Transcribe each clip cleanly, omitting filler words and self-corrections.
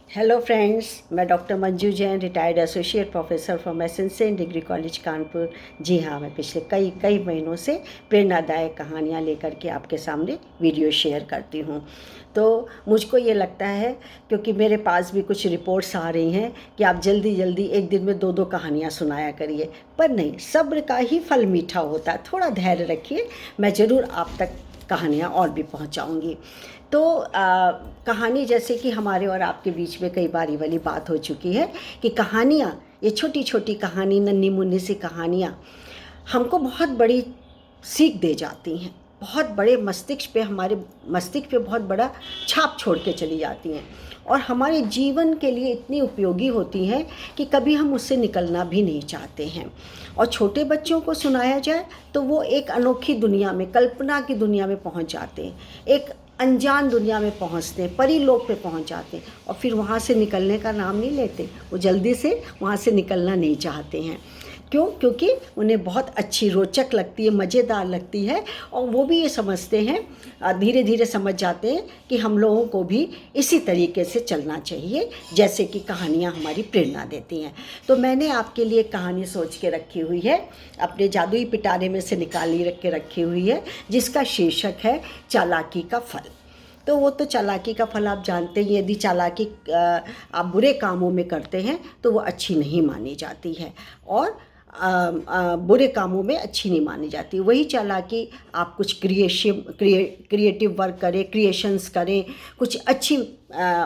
Hello friends, मैं doctor Manju Jain, retired associate professor from SN Sen degree college Kanpur. जी हाँ, मैं पिछले कई कई महीनों से प्रेरणादायक कहानियाँ लेकर के आपके सामने वीडियो शेयर करती हूँ। तो मुझको ये लगता है, क्योंकि मेरे पास भी कुछ रिपोर्ट्स आ रही हैं कि आप जल्दी जल्दी एक दिन में दो दो कहानियाँ सुनाया करिए, पर नहीं, सब्र का ही फल मीठा होता है। थोड़ा धैर्य रखिए, मैं ज़रूर आप तक कहानियाँ और भी पहुँचाऊँगी। तो कहानी, जैसे कि हमारे और आपके बीच में कई बार ये वाली बात हो चुकी है कि कहानियाँ, ये छोटी छोटी कहानी, नन्ही मुन्नी सी कहानियाँ हमको बहुत बड़ी सीख दे जाती हैं, बहुत बड़े मस्तिष्क पे, हमारे मस्तिष्क पे बहुत बड़ा छाप छोड़ के चली जाती हैं और हमारे जीवन के लिए इतनी उपयोगी होती हैं कि कभी हम उससे निकलना भी नहीं चाहते हैं। और छोटे बच्चों को सुनाया जाए तो वो एक अनोखी दुनिया में, कल्पना की दुनिया में पहुंच जाते हैं, एक अनजान दुनिया में पहुंचते हैं, परीलोक पे पहुंच जाते हैं और फिर वहाँ से निकलने का नाम नहीं लेते। वो जल्दी से वहाँ से निकलना नहीं चाहते हैं। क्यों? क्योंकि उन्हें बहुत अच्छी, रोचक लगती है, मज़ेदार लगती है और वो भी ये समझते हैं, धीरे धीरे समझ जाते हैं कि हम लोगों को भी इसी तरीके से चलना चाहिए जैसे कि कहानियाँ हमारी प्रेरणा देती हैं। तो मैंने आपके लिए कहानी सोच के रखी हुई है, अपने जादुई पिटारे में से निकाली रख के रखी हुई है, जिसका शीर्षक है चालाकी का फल। तो वो तो चालाकी का फल आप जानते हैं, यदि चालाकी आप बुरे कामों में करते हैं तो वो अच्छी नहीं मानी जाती है और बुरे कामों में अच्छी नहीं मानी जाती। वही चालाकी आप कुछ क्रिएटिव वर्क करें, क्रिएशंस करें, कुछ अच्छी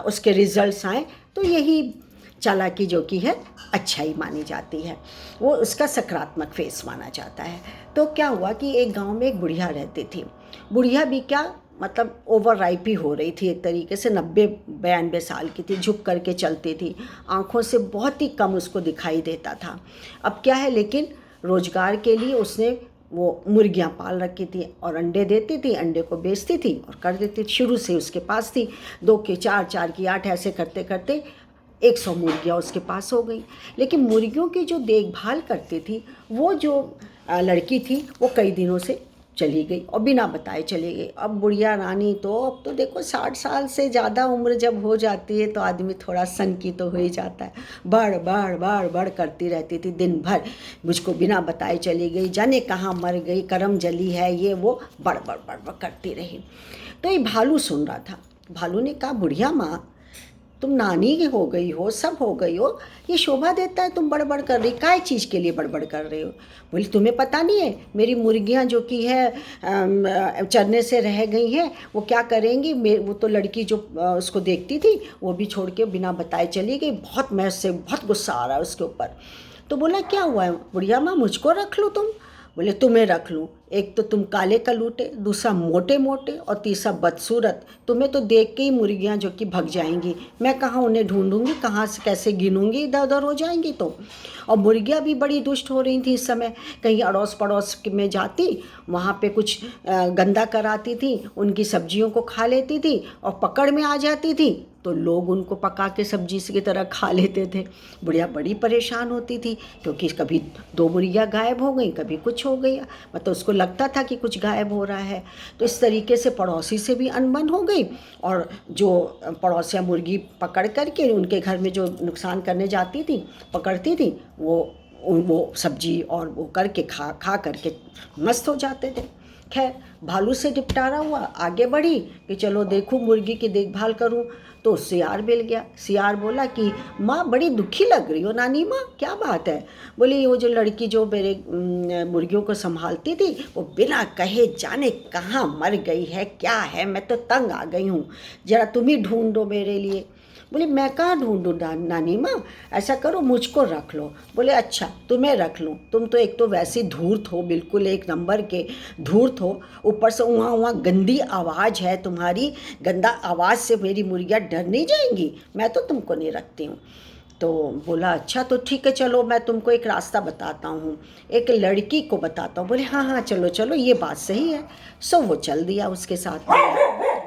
उसके रिजल्ट्स आएँ, तो यही चालाकी जो कि है अच्छाई मानी जाती है, वो उसका सकारात्मक फेस माना जाता है। तो क्या हुआ कि एक गांव में एक बुढ़िया रहती थी। बुढ़िया भी क्या, मतलब ओवर राइप ही हो रही थी एक तरीके से, 90-92 साल की थी, झुक करके चलती थी, आँखों से बहुत ही कम उसको दिखाई देता था। अब क्या है, लेकिन रोजगार के लिए उसने वो मुर्गियाँ पाल रखी थी और अंडे देती थी, अंडे को बेचती थी और कर देती थी। शुरू से उसके पास थी, 2 की 4, 4 की 8, ऐसे करते करते 100 मुर्गियाँ उसके पास हो गई। लेकिन मुर्गियों की जो देखभाल करती थी, वो जो लड़की थी, वो कई दिनों से चली गई और बिना बताए चली गई। अब बुढ़िया रानी तो, अब तो देखो 60 साल से ज़्यादा उम्र जब हो जाती है तो आदमी थोड़ा सनकी तो हो ही जाता है। बढ़ बढ़ बढ़ बढ़ करती रहती थी दिन भर, मुझको बिना बताए चली गई, जाने कहाँ मर गई, करम जली है, ये वो बढ़ बढ़ बढ़ बढ़ करती रही। तो ये भालू सुन रहा था। भालू ने कहा, बुढ़िया माँ, तुम नानी हो गई हो, सब हो गई हो, ये शोभा देता है तुम बड़बड़ कर रही, काय चीज़ के लिए बड़बड़ कर रहे हो? बोली, तुम्हें पता नहीं है मेरी मुर्गियाँ जो कि है चरने से रह गई हैं, वो क्या करेंगी? वो तो लड़की जो उसको देखती थी वो भी छोड़ के बिना बताए चली गई। बहुत, मैं उससे बहुत गुस्सा आ रहा है उसके ऊपर। तो बोला, क्या हुआ है बुढ़िया माँ, मुझको रख लो तुम? बोले, तुम्हें रख लूँ? एक तो तुम काले कलूटे, दूसरा मोटे मोटे और तीसरा बदसूरत। तुम्हें तो देख के ही मुर्गियाँ जो कि भग जाएंगी, मैं कहाँ उन्हें ढूंढूंगी, कहाँ से कैसे गिनूंगी, इधर उधर हो जाएंगी तो। और मुर्गियाँ भी बड़ी दुष्ट हो रही थी इस समय, कहीं अड़ोस पड़ोस में जाती, वहाँ पे कुछ गंदा कराती थी, उनकी सब्जियों को खा लेती थी और पकड़ में आ जाती थी तो लोग उनको पका के सब्जी की तरह खा लेते थे। बुढ़िया बड़ी परेशान होती थी, क्योंकि कभी 2 मुर्गियाँ गायब हो गई, कभी कुछ हो गया, मतलब उसको लगता था कि कुछ गायब हो रहा है। तो इस तरीके से पड़ोसी से भी अनबन हो गई और जो पड़ोसियाँ मुर्गी पकड़ करके उनके घर में जो नुकसान करने जाती थी, पकड़ती थी, वो सब्जी और वो करके खा करके मस्त हो जाते थे। खैर, भालू से निपटारा हुआ, आगे बढ़ी कि चलो देखूं, मुर्गी की देखभाल करूं। तो सियार मिल गया। सियार बोला कि माँ, बड़ी दुखी लग रही हो नानी माँ, क्या बात है? बोली, वो जो लड़की जो मेरे मुर्गियों को संभालती थी, वो बिना कहे जाने कहाँ मर गई है, क्या है, मैं तो तंग आ गई हूँ, जरा तुम ही ढूंढ दो मेरे लिए। बोले, मैं कहाँ ढूंढूँ नानी माँ, ऐसा करो मुझको रख लो। बोले, अच्छा तुम्हें रख लूँ? तुम तो एक तो वैसी धूर्त हो, बिल्कुल एक नंबर के धूर्त हो, ऊपर से वहाँ वहाँ गंदी आवाज़ है तुम्हारी, गंदा आवाज़ से मेरी मुर्गियाँ डर नहीं जाएंगी, मैं तो तुमको नहीं रखती हूँ। तो बोला, अच्छा तो ठीक है, चलो मैं तुमको एक रास्ता बताता हूँ, एक लड़की को बताता हूँ। बोले, हाँ हाँ चलो चलो, ये बात सही है। सो वो चल दिया उसके साथ,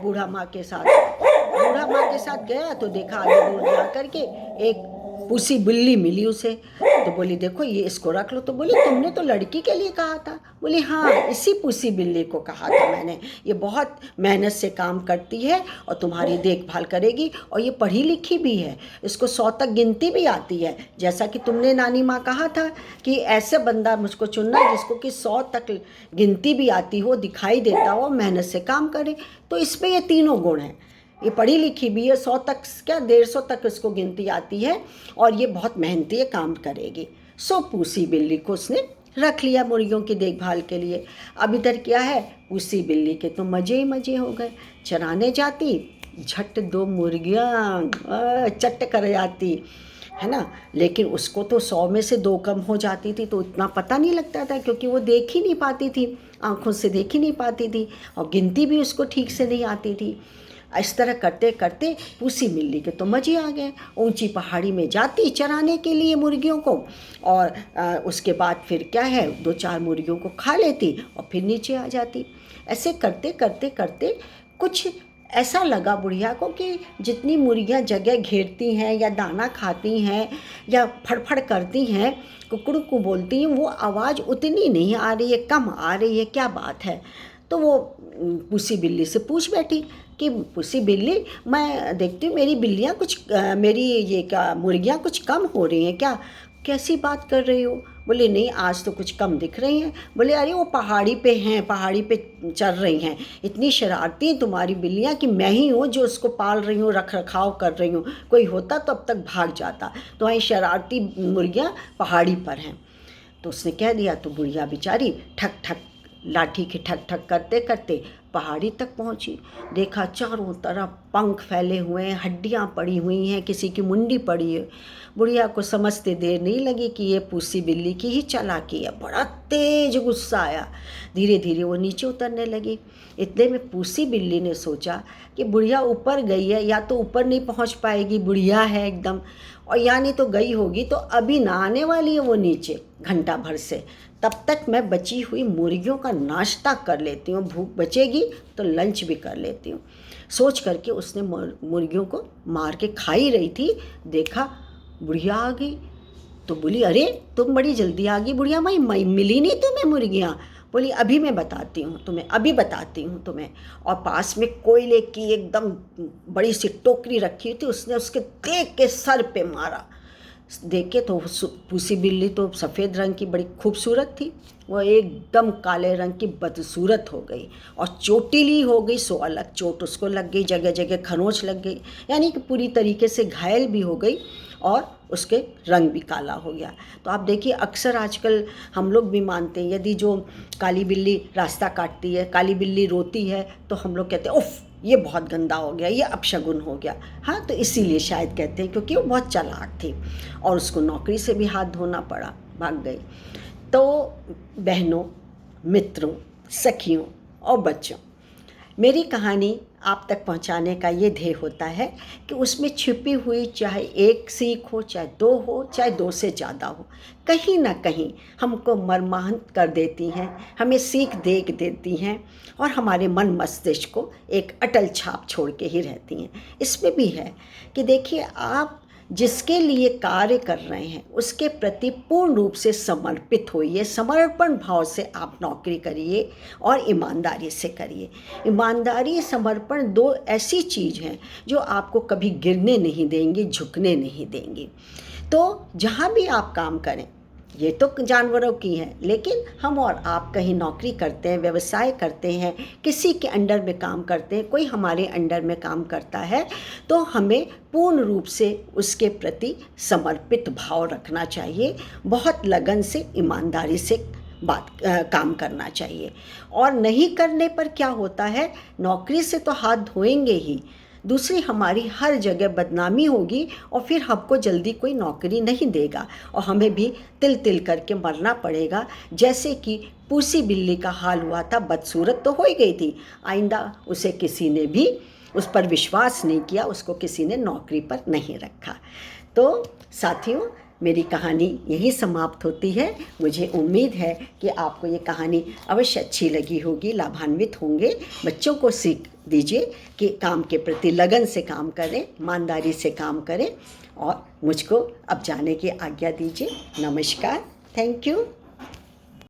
बूढ़ा माँ के साथ। बूढ़ा माँ के साथ गया तो देखा आगे दूर जा करके एक पूसी बिल्ली मिली उसे। तो बोली देखो ये इसको रख लो। तो बोली तुमने तो लड़की के लिए कहा था। बोली हाँ, इसी पूसी बिल्ली को कहा था मैंने, ये बहुत मेहनत से काम करती है और तुम्हारी देखभाल करेगी, और ये पढ़ी लिखी भी है, इसको 100 तक गिनती भी आती है। जैसा कि तुमने नानी माँ कहा था कि ऐसे बंदा मुझको चुनना जिसको कि 100 तक गिनती भी आती हो, दिखाई देता हो, मेहनत से काम करे। तो इसमें ये तीनों गुण हैं। ये पढ़ी लिखी भी है, 100 तक क्या 150 तक इसको गिनती आती है, और ये बहुत मेहनती है, काम करेगी। सो पूसी बिल्ली को उसने रख लिया मुर्गियों की देखभाल के लिए। अब इधर क्या है, पूसी बिल्ली के तो मज़े ही मज़े हो गए। चराने जाती, झट 2 मुर्गियाँ चट कर जाती है ना। लेकिन उसको तो 100 में से 2 कम हो जाती थी, तो इतना पता नहीं लगता था, क्योंकि वो देख ही नहीं पाती थी, आँखों से देख ही नहीं पाती थी, और गिनती भी उसको ठीक से नहीं आती थी। इस तरह करते करते पूसी बिल्ली के तो मज़े आ गए। ऊंची पहाड़ी में जाती चराने के लिए मुर्गियों को, और उसके बाद फिर क्या है, 2-4 मुर्गियों को खा लेती और फिर नीचे आ जाती। ऐसे करते करते करते कुछ ऐसा लगा बुढ़िया को कि जितनी मुर्गियाँ जगह घेरती हैं या दाना खाती हैं या फड़फड़ करती हैं, कुकड़ू को बोलती हैं, वो आवाज़ उतनी नहीं आ रही है, कम आ रही है, क्या बात है। तो वो पूसी बिल्ली से पूछ बैठी कि पूसी बिल्ली, मैं देखती हूँ मेरी बिल्लियाँ कुछ मेरी ये क्या मुर्गियाँ कुछ कम हो रही हैं क्या? कैसी बात कर रही हो? बोले नहीं, आज तो कुछ कम दिख रही हैं। बोले अरे वो पहाड़ी पे हैं, पहाड़ी पे चल रही हैं, इतनी शरारती तुम्हारी बिल्लियाँ कि मैं ही हूँ जो उसको पाल रही हूँ, रख रखाव कर रही हूँ, कोई होता तो अब तक भाग जाता, तो वहीं शरारती मुर्गियाँ पहाड़ी पर हैं। तो उसने कह दिया। तो बुढ़िया बेचारी ठक ठक लाठी की ठक ठक करते करते पहाड़ी तक पहुंची। देखा चारों तरफ पंख फैले हुए हैं, हड्डियां पड़ी हुई हैं, किसी की मुंडी पड़ी है। बुढ़िया को समझते देर नहीं लगी कि ये पूसी बिल्ली की ही चालाकी है। बड़ा तेज गुस्सा आया, धीरे धीरे वो नीचे उतरने लगी। इतने में पूसी बिल्ली ने सोचा कि बुढ़िया ऊपर गई है, या तो ऊपर नहीं पहुंच पाएगी, बुढ़िया है एकदम, और या नहीं तो गई होगी तो अभी ना आने वाली है वो नीचे घंटा भर से। तब तक मैं बची हुई मुर्गियों का नाश्ता कर लेती हूँ, भूख बचेगी तो लंच भी कर लेती हूँ। सोच करके उसने मुर्गियों को मार के खा ही रही थी, देखा बुढ़िया आ गई। तो बोली अरे तुम बड़ी जल्दी आ गई बुढ़िया माई, मिली नहीं तुम्हें मुर्गियाँ? बोली अभी मैं बताती हूँ तुम्हें, अभी बताती हूँ तुम्हें। और पास में कोयले की एकदम बड़ी सी टोकरी रखी थी, उसने उसके देख के सर पे मारा। देखे तो पूसी बिल्ली तो सफ़ेद रंग की बड़ी खूबसूरत थी, वो एकदम काले रंग की बदसूरत हो गई, और चोटिली हो गई, सो अलग चोट उसको लग गई, जगह जगह खरोंच लग गई, यानी कि पूरी तरीके से घायल भी हो गई, और उसके रंग भी काला हो गया। तो आप देखिए अक्सर आजकल हम लोग भी मानते हैं, यदि जो काली बिल्ली रास्ता काटती है, काली बिल्ली रोती है, तो हम लोग कहते हैं उफ़ ये बहुत गंदा हो गया, ये अपशगुन हो गया। हाँ, तो इसीलिए शायद कहते हैं, क्योंकि वो बहुत चालाक थी और उसको नौकरी से भी हाथ धोना पड़ा, भाग गई। तो बहनों, मित्रों, सखियों और बच्चों, मेरी कहानी आप तक पहुंचाने का ये ध्येय होता है कि उसमें छिपी हुई चाहे 1 सीख हो, चाहे 2 हो, चाहे 2 से ज़्यादा हो, कहीं ना कहीं हमको मर्माहत कर देती हैं, हमें सीख दे देती हैं, और हमारे मन मस्तिष्क को एक अटल छाप छोड़ के ही रहती हैं। इसमें भी है कि देखिए आप जिसके लिए कार्य कर रहे हैं उसके प्रति पूर्ण रूप से समर्पित होइए, समर्पण भाव से आप नौकरी करिए और ईमानदारी से करिए। ईमानदारी, समर्पण 2 ऐसी चीज़ हैं जो आपको कभी गिरने नहीं देंगी, झुकने नहीं देंगी। तो जहाँ भी आप काम करें, ये तो जानवरों की है, लेकिन हम और आप कहीं नौकरी करते हैं, व्यवसाय करते हैं, किसी के अंडर में काम करते हैं, कोई हमारे अंडर में काम करता है, तो हमें पूर्ण रूप से उसके प्रति समर्पित भाव रखना चाहिए, बहुत लगन से, ईमानदारी से काम करना चाहिए। और नहीं करने पर क्या होता है, नौकरी से तो हाथ धोएंगे ही, दूसरी हमारी हर जगह बदनामी होगी, और फिर हमको जल्दी कोई नौकरी नहीं देगा, और हमें भी तिल तिल करके मरना पड़ेगा, जैसे कि पूसी बिल्ली का हाल हुआ था। बदसूरत तो हो ही गई थी, आइंदा उसे किसी ने भी उस पर विश्वास नहीं किया, उसको किसी ने नौकरी पर नहीं रखा। तो साथियों, मेरी कहानी यही समाप्त होती है। मुझे उम्मीद है कि आपको ये कहानी अवश्य अच्छी लगी होगी, लाभान्वित होंगे। बच्चों को सीख दीजिए कि काम के प्रति लगन से काम करें, ईमानदारी से काम करें, और मुझको अब जाने की आज्ञा दीजिए। नमस्कार। Thank you.